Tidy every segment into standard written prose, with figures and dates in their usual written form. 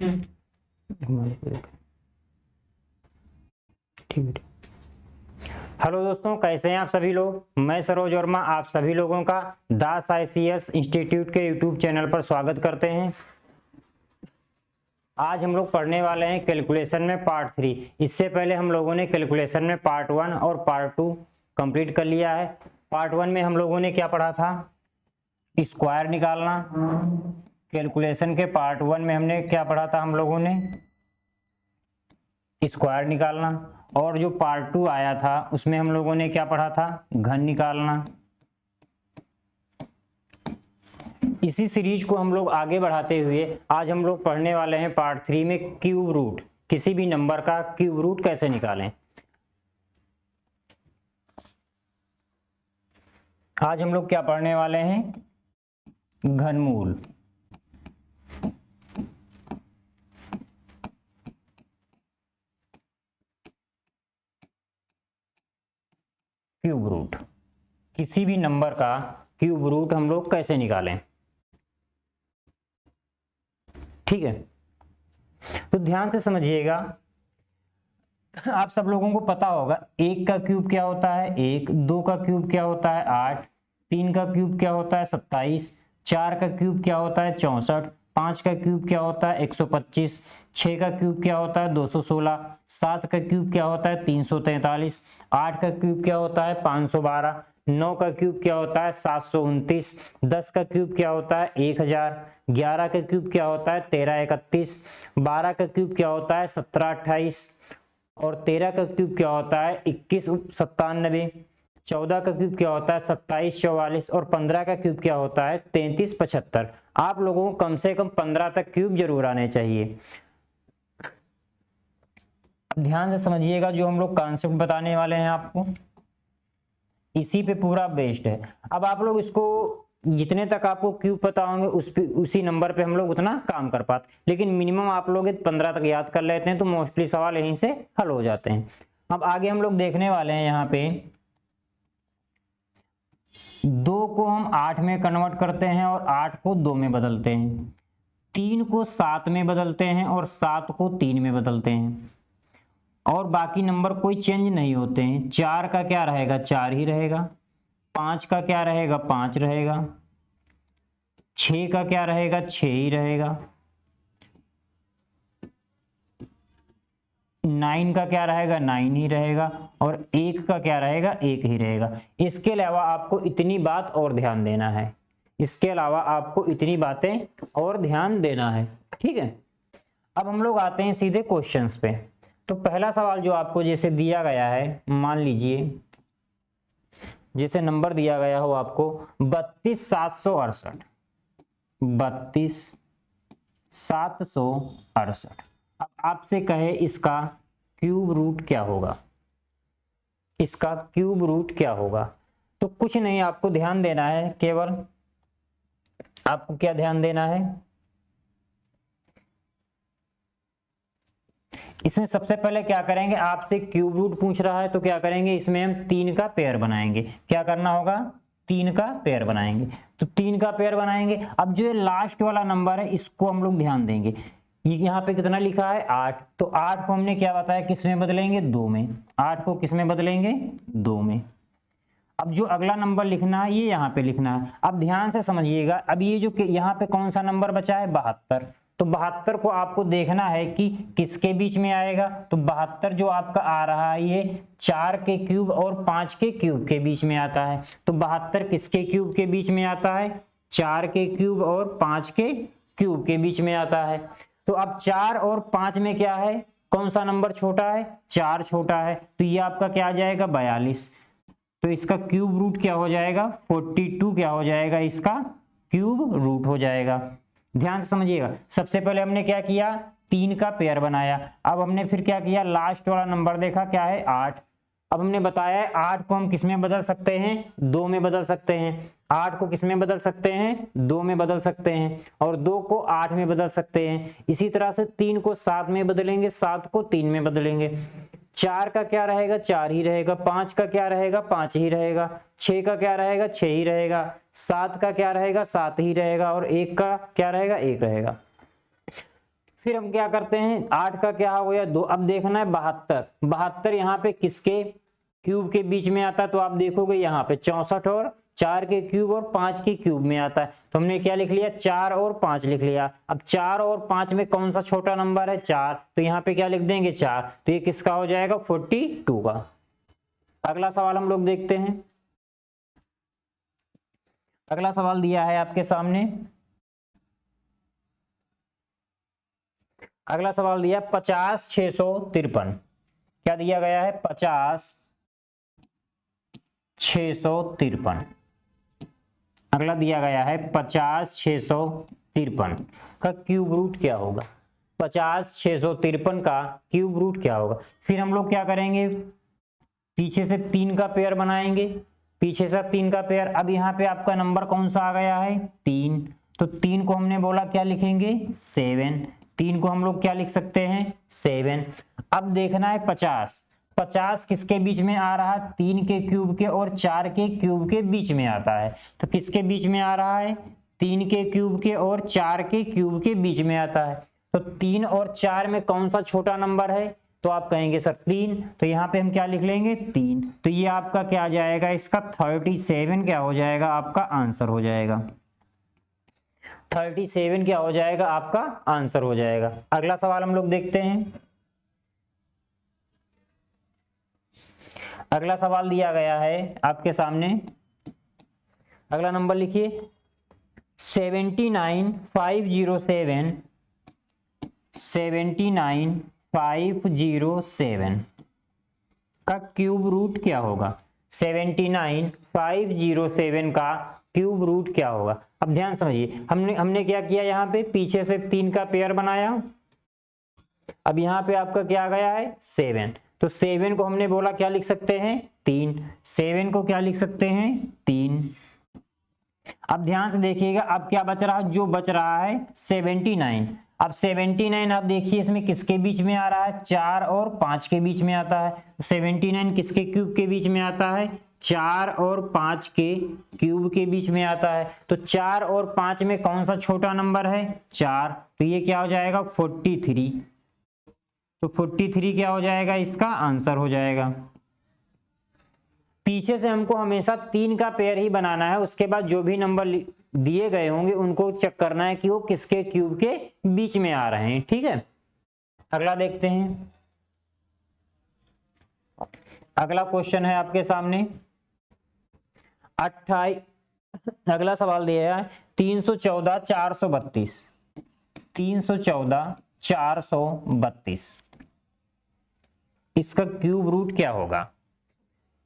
ठीक है। हेलो दोस्तों, कैसे हैं आप सभी लोग। मैं सरोज वर्मा आप सभी लोगों का दास ICS इंस्टीट्यूट के यूट्यूब चैनल पर स्वागत करते हैं। आज हम लोग पढ़ने वाले हैं कैलकुलेशन में पार्ट 3। इससे पहले हम लोगों ने कैलकुलेशन में पार्ट 1 और पार्ट 2 कंप्लीट कर लिया है। पार्ट 1 में हम लोगों ने क्या पढ़ा था, स्क्वायर निकालना। कैलकुलेशन के पार्ट 1 में हमने क्या पढ़ा था, हम लोगों ने स्क्वायर निकालना। और जो पार्ट 2 आया था उसमें हम लोगों ने क्या पढ़ा था, घन निकालना। इसी सीरीज को हम लोग आगे बढ़ाते हुए आज हम लोग पढ़ने वाले हैं पार्ट 3 में क्यूब रूट। किसी भी नंबर का क्यूब रूट कैसे निकालें। आज हम लोग क्या पढ़ने वाले हैं, घनमूल। क्यूब रूट, किसी भी नंबर का क्यूब रूट हम लोग कैसे निकालें। ठीक है, तो ध्यान से समझिएगा। आप सब लोगों को पता होगा 1 का क्यूब क्या होता है 1, 2 का क्यूब क्या होता है 8, 3 का क्यूब क्या होता है 27, 4 का क्यूब क्या होता है 64, 5 का क्यूब क्या होता है 125, 6 का क्यूब क्या होता है 216, 7 का क्यूब क्या होता है 343, 8 का क्यूब क्या होता है 512, 9 का क्यूब क्या होता है 729, 10 का क्यूब क्या होता है 1000, 11 का क्यूब क्या होता है 1331, 12 का क्यूब क्या होता है 1728 और 13 का क्यूब क्या होता है 2197, 14 का क्यूब क्या होता है 2744 और 15 का क्यूब क्या होता है 3375। आप लोगों को कम से कम 15 तक क्यूब जरूर आने चाहिए। अब ध्यान से समझिएगा, जो हम लोग कॉन्सेप्ट बताने वाले हैं आपको इसी पे पूरा बेस्ड है। अब आप लोग इसको जितने तक आपको क्यूब पता होंगे उसी नंबर पे हम लोग उतना काम कर पाते, लेकिन मिनिमम आप लोग 15 तक याद कर लेते हैं तो मोस्टली सवाल यहीं से हल हो जाते हैं। अब आगे हम लोग देखने वाले हैं, यहाँ पे 2 को हम 8 में कन्वर्ट करते हैं और 8 को 2 में बदलते हैं, 3 को 7 में बदलते हैं और 7 को 3 में बदलते हैं और बाकी नंबर कोई चेंज नहीं होते हैं। 4 का क्या रहेगा 4 ही रहेगा, 5 का क्या रहेगा 5 रहेगा, 6 का क्या रहेगा 6 ही रहेगा, 9 का क्या रहेगा 9 ही रहेगा और 1 का क्या रहेगा 1 ही रहेगा। इसके अलावा आपको इतनी बात और ध्यान देना है, इसके अलावा आपको इतनी बातें और ध्यान देना है। ठीक है, अब हम लोग आते हैं सीधे क्वेश्चंस पे। तो पहला सवाल जो आपको जैसे दिया गया है, मान लीजिए जैसे नंबर दिया गया हो आपको 32768, 32768। अब आपसे कहे इसका क्यूब रूट क्या होगा, इसका क्यूब रूट क्या होगा। तो कुछ नहीं, आपको ध्यान देना है, केवल आपको क्या ध्यान देना है, इसमें सबसे पहले क्या करेंगे, आपसे क्यूब रूट पूछ रहा है तो क्या करेंगे, इसमें हम 3 का पेयर बनाएंगे। क्या करना होगा, 3 का पेयर बनाएंगे। तो 3 का पेयर बनाएंगे। अब जो ये लास्ट वाला नंबर है इसको हम लोग ध्यान देंगे, यहाँ पे कितना लिखा है 8, तो 8 को हमने क्या बताया किस में बदलेंगे 2 में, 8 को किस में बदलेंगे 2 में। अब जो अगला नंबर लिखना है ये यहाँ पे लिखना है। अब ध्यान से समझिएगा, अब ये जो यहाँ पे कौन सा नंबर बचा है 72, तो 72 को आपको देखना है कि किसके बीच में आएगा। तो 72 जो आपका आ रहा है ये 4 के क्यूब और 5 के क्यूब के बीच में आता है। तो 72 किसके क्यूब के बीच में आता है, 4 के क्यूब और 5 के क्यूब के बीच में आता है। तो अब 4 और 5 में क्या है, कौन सा नंबर छोटा है, 4 छोटा है, तो ये आपका क्या आ जाएगा 42। तो इसका क्यूब रूट क्या हो जाएगा 42, क्या हो जाएगा इसका क्यूब रूट हो जाएगा। ध्यान से समझिएगा, सबसे पहले हमने क्या किया 3 का पेयर बनाया। अब हमने फिर क्या किया, लास्ट वाला नंबर देखा क्या है 8। अब हमने बताया 8 को हम किस में बदल सकते हैं 2 में बदल सकते हैं, 8 को किस में बदल सकते हैं 2 में बदल सकते हैं और 2 को 8 में बदल सकते हैं। इसी तरह से 3 को 7 में बदलेंगे, 7 को 3 में बदलेंगे। 4 का क्या रहेगा 4 ही रहेगा, 5 का क्या रहेगा 5 ही रहेगा, 6 का क्या रहेगा 6 ही रहेगा, 7 का क्या रहेगा 7 ही रहेगा और 1 का क्या रहेगा 1 रहेगा। फिर हम क्या करते हैं, 8 का क्या हो गया 2, अब देखना है 72, 72 यहाँ पे किसके क्यूब के बीच में आता है, तो आप देखोगे यहाँ पे 64 और 4 के क्यूब और 5 के क्यूब में आता है, तो हमने क्या लिख लिया 4 और 5 लिख लिया। अब 4 और 5 में कौन सा छोटा नंबर है 4, तो यहाँ पे क्या लिख देंगे 4, तो ये किसका हो जाएगा 42 का। अगला सवाल हम लोग देखते हैं। अगला सवाल दिया है आपके सामने, अगला सवाल दिया 50 653, क्या दिया गया है 50 653। अगला दिया गया है 50 653 का क्यूब रूट क्या होगा, 50 653 का क्यूब रूट क्या होगा। फिर हम लोग क्या करेंगे, पीछे से 3 का पेयर बनाएंगे, पीछे से 3 का पेयर। अब यहाँ पे आपका नंबर कौन सा आ गया है 3, तो 3 को हमने बोला क्या लिखेंगे 7, 3 को हम लोग क्या लिख सकते हैं 7। अब देखना है 50, 50 किसके बीच में आ रहा है 3 के क्यूब के और 4 के क्यूब के बीच में आता है, तो किसके बीच में आ रहा है 3 के क्यूब के और 4 के क्यूब के बीच में आता है। तो 3 और 4 में कौन सा छोटा नंबर है, तो आप कहेंगे सर 3, तो यहाँ पे हम क्या लिख लेंगे 3, तो ये आपका क्या आ जाएगा, इसका 37 क्या हो जाएगा, आपका आंसर हो जाएगा। 37 क्या हो जाएगा, आपका आंसर हो जाएगा। अगला सवाल हम लोग देखते हैं। अगला सवाल दिया गया है आपके सामने, अगला नंबर लिखिए 79507, 79507 का क्यूब रूट क्या होगा, 79507 का क्यूब रूट क्या होगा। अब ध्यान समझिए, हमने क्या किया, यहाँ पे पीछे से 3 का पेयर बनाया, अब यहाँ पे आपका क्या आ गया है 7, तो 7 को हमने बोला क्या लिख सकते हैं 3, 7 को क्या लिख सकते हैं 3। अब ध्यान से देखिएगा, अब क्या बच रहा है, जो बच रहा है 79। अब 79 आप देखिए इसमें किसके बीच में आ रहा है, 4 और 5 के बीच में आता है। 79 किसके क्यूब के बीच में आता है, 4 और 5 के क्यूब के बीच में आता है। तो 4 और 5 में कौन सा छोटा नंबर है 4, तो ये क्या हो जाएगा 43, तो 43 क्या हो जाएगा, इसका आंसर हो जाएगा। पीछे से हमको हमेशा 3 का पेयर ही बनाना है, उसके बाद जो भी नंबर दिए गए होंगे उनको चेक करना है कि वो किसके क्यूब के बीच में आ रहे हैं, ठीक है। अगला देखते हैं, अगला क्वेश्चन है आपके सामने 28, अगला सवाल दिया है 314 432, 314 432 इसका क्यूब रूट क्या होगा।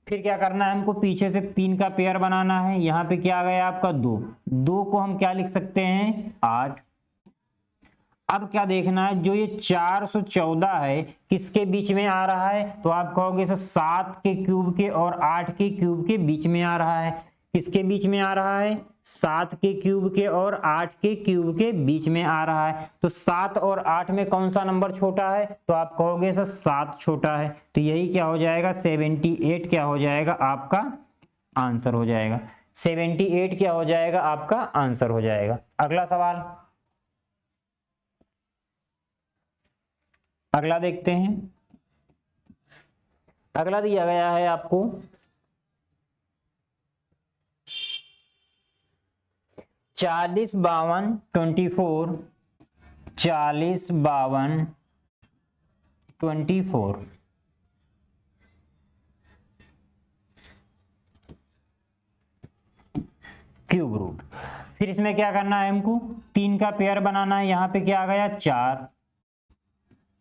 फिर क्या करना है, हमको पीछे से 3 का पेयर बनाना है, यहाँ पे क्या आ गया आपका 2, 2 को हम क्या लिख सकते हैं 8। अब क्या देखना है, जो ये 414 है किसके बीच में आ रहा है, तो आप कहोगे सर 7 के क्यूब के और 8 के क्यूब के बीच में आ रहा है। किसके बीच में आ रहा है, 7 के क्यूब के और 8 के क्यूब के बीच में आ रहा है। तो 7 और 8 में कौन सा नंबर छोटा है, तो आप कहोगे सर 7 छोटा है, तो यही क्या हो जाएगा 78 क्या हो जाएगा, आपका आंसर हो जाएगा। 78 क्या हो जाएगा, आपका आंसर हो जाएगा। अगला सवाल, अगला देखते हैं। अगला दिया गया है आपको 40 52 24, 40 52 24 क्यूब रूट। फिर इसमें क्या करना है, हमको 3 का पेयर बनाना है, यहाँ पे क्या आ गया 4,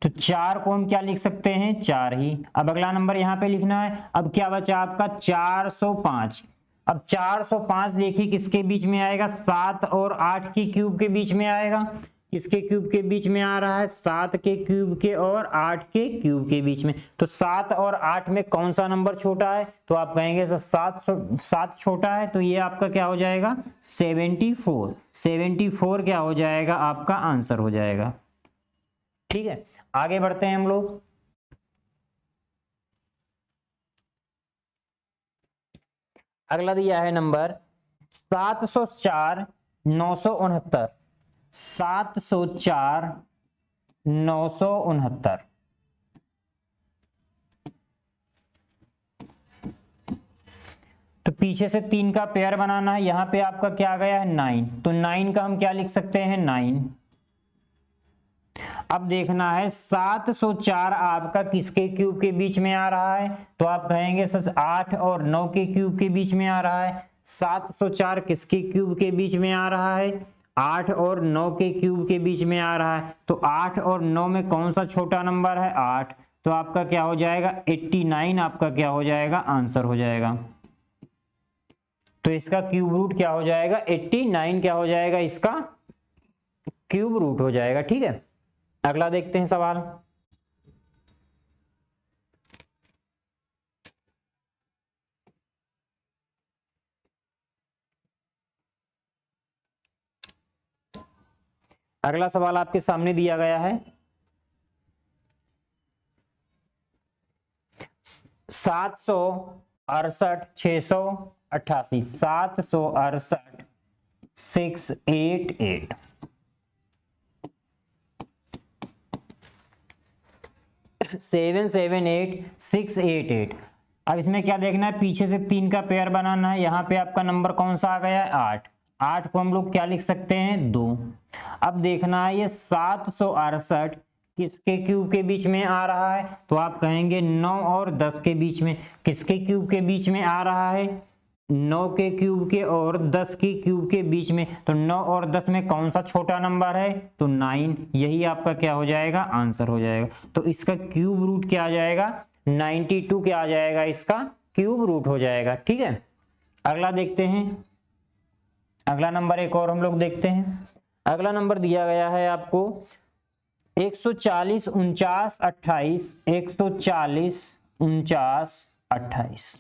तो 4 को हम क्या लिख सकते हैं 4 ही। अब अगला नंबर यहाँ पे लिखना है, अब क्या बचा आपका 405। अब 405 देखिए किसके बीच में आएगा, 7 और 8 की क्यूब के बीच में आएगा। किसके क्यूब के बीच में आ रहा है, 7 के क्यूब के और 8 के क्यूब के बीच में। तो 7 और 8 में कौन सा नंबर छोटा है, तो आप कहेंगे सर 7 छोटा है, तो ये आपका क्या हो जाएगा 74, 74 क्या हो जाएगा, आपका आंसर हो जाएगा। ठीक है, आगे बढ़ते हैं हम लोग। अगला दिया है नंबर 704 969, 704 969। तो पीछे से 3 का पेयर बनाना है, यहां पे आपका क्या आ गया है 9, तो 9 का हम क्या लिख सकते हैं 9। अब देखना है 704 आपका किसके क्यूब के बीच में आ रहा है, तो आप कहेंगे सर 8 और 9 के क्यूब के बीच में आ रहा है। 704 किसके क्यूब के बीच में आ रहा है, 8 और 9 के क्यूब के बीच में आ रहा है। तो 8 और 9 में कौन सा छोटा नंबर है 8, तो आपका क्या हो जाएगा 89 आपका क्या हो जाएगा आंसर हो जाएगा। तो इसका क्यूब रूट क्या हो जाएगा 89 क्या हो जाएगा इसका क्यूब रूट हो जाएगा। ठीक है, अगला देखते हैं सवाल। अगला सवाल आपके सामने दिया गया है 768 688 768 688 778 688। अब इसमें क्या देखना है, पीछे से 3 का पेयर बनाना है। यहाँ पे आपका नंबर कौन सा आ गया है 8, 8 को हम लोग क्या लिख सकते हैं 2। अब देखना है ये 768 किसके क्यूब के बीच में आ रहा है, तो आप कहेंगे 9 और 10 के बीच में। किसके क्यूब के बीच में आ रहा है 9 के क्यूब के और 10 के क्यूब के बीच में। तो 9 और 10 में कौन सा छोटा नंबर है, तो 9, यही आपका क्या हो जाएगा आंसर हो जाएगा। तो इसका क्यूब रूट क्या आ जाएगा 92 क्या आ जाएगा इसका क्यूब रूट हो जाएगा। ठीक है, अगला देखते हैं। अगला नंबर एक और हम लोग देखते हैं। अगला नंबर दिया गया है आपको 140 49 28 140 49 28।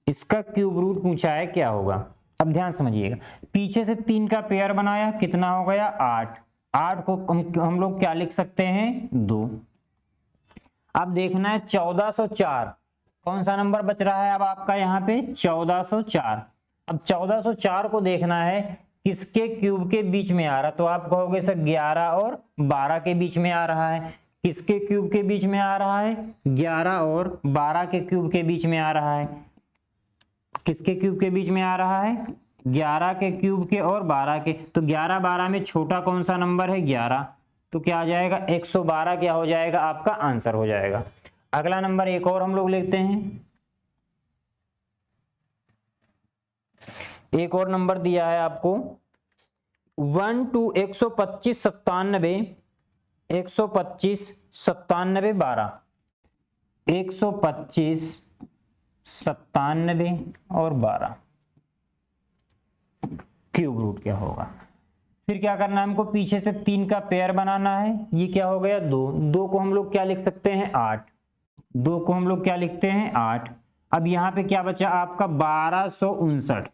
इसका क्यूब रूट पूछा है क्या होगा। अब ध्यान समझिएगा, पीछे से 3 का पेयर बनाया कितना हो गया 8, 8 को हम लोग क्या लिख सकते हैं 2। अब देखना है 1404 कौन सा नंबर बच रहा है अब आपका यहाँ पे 1404। अब 1404 को देखना है किसके क्यूब के बीच में आ रहा, तो आप कहोगे सर 11 और 12 के बीच में आ रहा है। किसके क्यूब के बीच में आ रहा है 11 और 12 के क्यूब के बीच में आ रहा है। किसके क्यूब के बीच में आ रहा है 11 के क्यूब के और 12 के। तो 11 12 में छोटा कौन सा नंबर है 11, तो क्या आ जाएगा 112 क्या हो जाएगा आपका आंसर हो जाएगा। अगला नंबर एक और हम लोग लेते हैं। एक और नंबर दिया है आपको 1 to 125 97 125 97 12 125 97 और 12 क्यूब रूट क्या होगा। फिर क्या करना है हमको, पीछे से 3 का पेयर बनाना है। ये क्या हो गया 2, 2 को हम लोग क्या लिख सकते हैं 8, 2 को हम लोग क्या लिखते हैं 8। अब यहाँ पे क्या बचा आपका 1259,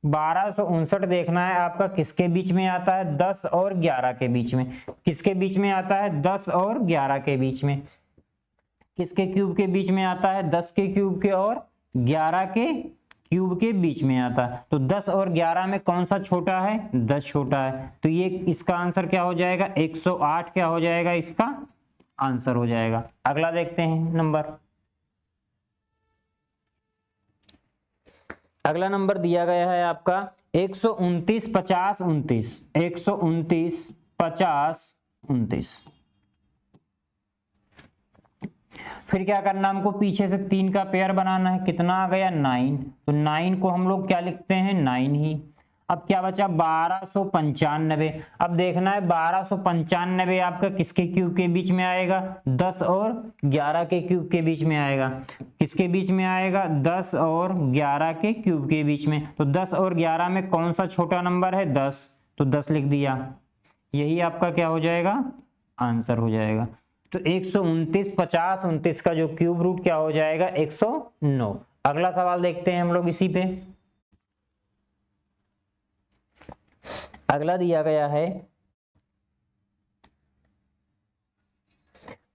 1259 देखना है आपका किसके बीच में आता है 10 और 11 के बीच में। किसके बीच में आता है 10 और 11 के बीच में। किसके क्यूब के बीच में आता है 10 के क्यूब के और 11 के क्यूब के बीच में आता है। तो 10 और 11 में कौन सा छोटा है 10 छोटा है। तो ये इसका आंसर क्या हो जाएगा 108 क्या हो जाएगा इसका आंसर हो जाएगा। अगला देखते हैं नंबर। अगला नंबर दिया गया है आपका 129 50 29 129 50 29। फिर क्या करना हमको, पीछे से 3 का पेयर बनाना है। कितना आ गया 9, तो 9 को हम लोग क्या लिखते हैं 9 ही। अब क्या बचा 1295। अब देखना है 1295 आपका किसके क्यूब के बीच में आएगा 10 और 11 के क्यूब के बीच में आएगा। किसके बीच में आएगा 10 और 11 के क्यूब के बीच में। तो 10 और 11 में कौन सा छोटा नंबर है 10, तो 10 लिख दिया, यही आपका क्या हो जाएगा आंसर हो जाएगा। तो 129 50 29 का जो क्यूब रूट क्या हो जाएगा 109। अगला सवाल देखते हैं हम लोग इसी पे। अगला दिया गया है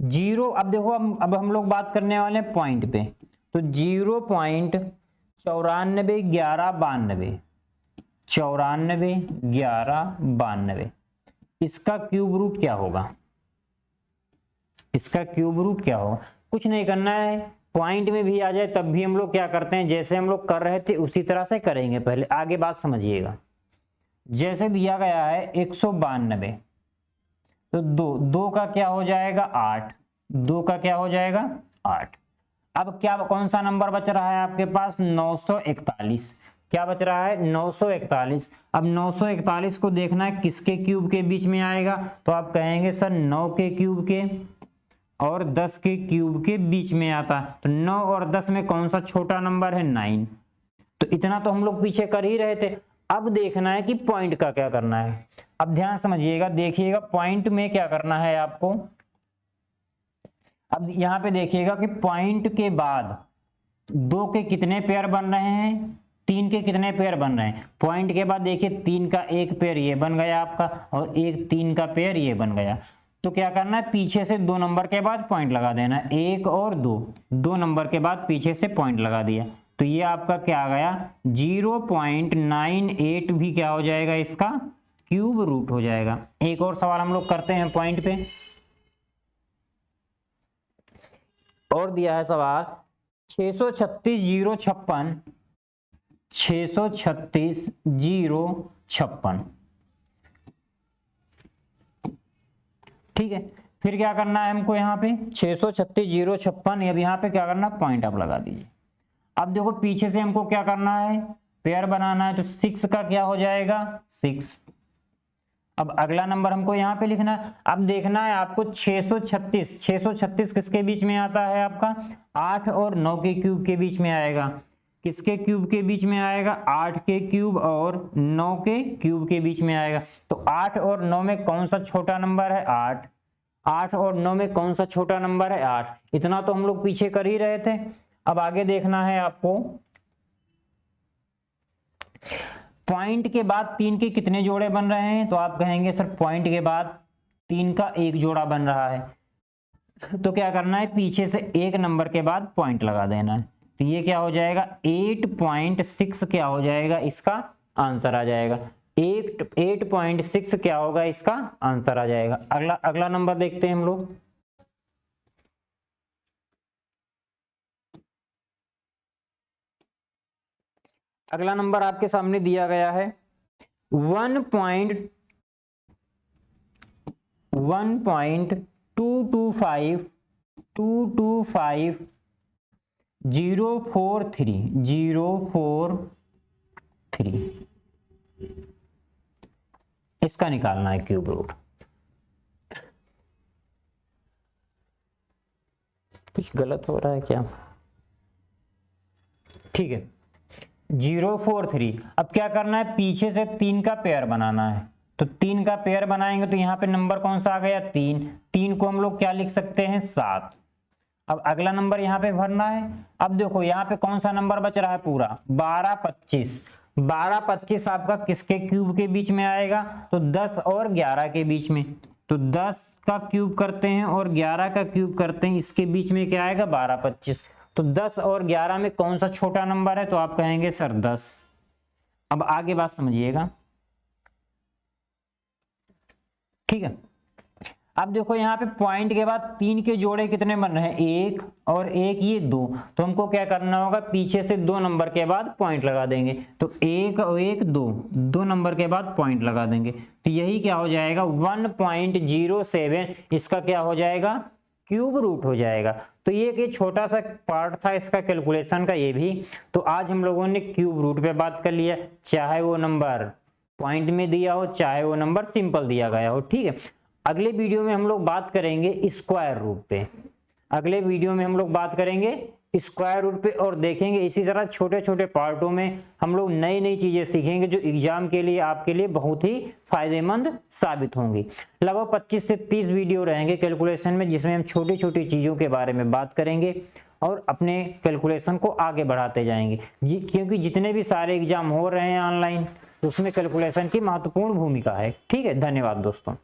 0। अब देखो अब हम लोग बात करने वाले हैं पॉइंट पे। तो 0.94 11 92 94 11 92। इसका क्यूब रूट क्या होगा, इसका क्यूब रूट क्या होगा। कुछ नहीं करना है, पॉइंट में भी आ जाए तब भी हम लोग क्या करते हैं, जैसे हम लोग कर रहे थे उसी तरह से करेंगे। पहले आगे बात समझिएगा। जैसे दिया गया है 192, तो 2 का क्या हो जाएगा 8, 2 का क्या हो जाएगा 8। अब क्या कौन सा नंबर बच रहा है आपके पास, 941। क्या बच रहा है 941। अब 941 को देखना है किसके क्यूब के बीच में आएगा, तो आप कहेंगे सर 9 के क्यूब के और 10 के क्यूब के बीच में आता है। तो 9 और 10 में कौन सा छोटा नंबर है 9। तो इतना तो हम लोग पीछे कर ही रहे थे। अब देखना है कि पॉइंट का क्या करना है। अब ध्यान समझिएगा, देखिएगा पॉइंट में क्या करना है आपको। अब यहां पे देखिएगा कि पॉइंट के बाद 2 के कितने पेयर बन रहे हैं, 3 के कितने पेयर बन रहे हैं। पॉइंट के बाद देखिए 3 का एक पेयर ये बन गया आपका और एक 3 का पेयर ये बन गया। तो क्या करना है, पीछे से 2 नंबर के बाद पॉइंट लगा देना, 1 और 2, 2 नंबर के बाद पीछे से पॉइंट लगा दिया। तो ये आपका क्या आ गया 0.98 भी क्या हो जाएगा, इसका क्यूब रूट हो जाएगा। एक और सवाल हम लोग करते हैं पॉइंट पे। और दिया है सवाल 636,056, 636,056। ठीक है, फिर क्या करना है हमको, यहाँ पे 636,056, अब यहाँ पे क्या करना, पॉइंट आप लगा दीजिए। अब देखो पीछे से हमको क्या करना है, पेयर बनाना है, तो 6 का क्या हो जाएगा 6। अब अगला नंबर हमको यहाँ पे लिखना है। अब देखना है आपको 636, 636 किसके बीच में आता है आपका, 8 और 9 के क्यूब के बीच में आएगा। किसके क्यूब के बीच में आएगा, 8 के क्यूब और 9 के क्यूब के बीच में आएगा। तो 8 और 9 में कौन सा छोटा नंबर है 8, 8 और 9 में कौन सा छोटा नंबर है 8। इतना तो हम लोग पीछे कर ही रहे थे। अब आगे देखना है आपको, पॉइंट के बाद 3 के कितने जोड़े बन रहे हैं, तो आप कहेंगे सर पॉइंट के बाद 3 का एक जोड़ा बन रहा है। तो क्या करना है, पीछे से एक नंबर के बाद पॉइंट लगा देना है। तो ये क्या हो जाएगा 8.6 क्या हो जाएगा, इसका आंसर आ जाएगा। 8.6 क्या होगा, इसका आंसर आ जाएगा। अगला नंबर देखते हैं हम लोग। अगला नंबर आपके सामने दिया गया है 1.125.225.043 इसका निकालना है क्यूब रूट। कुछ गलत हो रहा है क्या, ठीक है 043। अब क्या करना है, पीछे से 3 का पेयर बनाना है। तो 3 का पेयर बनाएंगे तो यहाँ पे नंबर कौन सा आ गया 3, 3 को हम लोग क्या लिख सकते हैं 7। अब अगला नंबर यहाँ पे भरना है। अब देखो यहाँ पे कौन सा नंबर बच रहा है पूरा 1225, 1225 आपका किसके क्यूब के बीच में आएगा, तो 10 और 11 के बीच में। तो 10 का क्यूब करते हैं और 11 का क्यूब करते हैं, इसके बीच में क्या आएगा 1225। तो 10 और 11 में कौन सा छोटा नंबर है, तो आप कहेंगे सर 10। अब आगे बात समझिएगा, ठीक है। अब देखो यहाँ पे पॉइंट के बाद 3 के जोड़े कितने बन रहे हैं, 1 और 1 ये 2। तो हमको क्या करना होगा, पीछे से 2 नंबर के बाद पॉइंट लगा देंगे। तो 1 और 1 2, 2 नंबर के बाद पॉइंट लगा देंगे। तो यही क्या हो जाएगा 1.07, इसका क्या हो जाएगा क्यूब रूट हो जाएगा। तो ये एक छोटा सा पार्ट था इसका कैलकुलेशन का ये भी। तो आज हम लोगों ने क्यूब रूट पे बात कर लिया, चाहे वो नंबर पॉइंट में दिया हो चाहे वो नंबर सिंपल दिया गया हो, ठीक है। अगले वीडियो में हम लोग बात करेंगे स्क्वायर रूट पे, अगले वीडियो में हम लोग बात करेंगे स्क्वायर रूट पे और देखेंगे इसी तरह छोटे छोटे पार्टों में हम लोग नई नई चीजें सीखेंगे जो एग्जाम के लिए आपके लिए बहुत ही फायदेमंद साबित होंगी। लगभग 25 से 30 वीडियो रहेंगे कैलकुलेशन में, जिसमें हम छोटी छोटी चीजों के बारे में बात करेंगे और अपने कैलकुलेशन को आगे बढ़ाते जाएंगे। क्योंकि जितने भी सारे एग्जाम हो रहे हैं ऑनलाइन उसमें कैलकुलेशन की महत्वपूर्ण भूमिका है, ठीक है। धन्यवाद दोस्तों।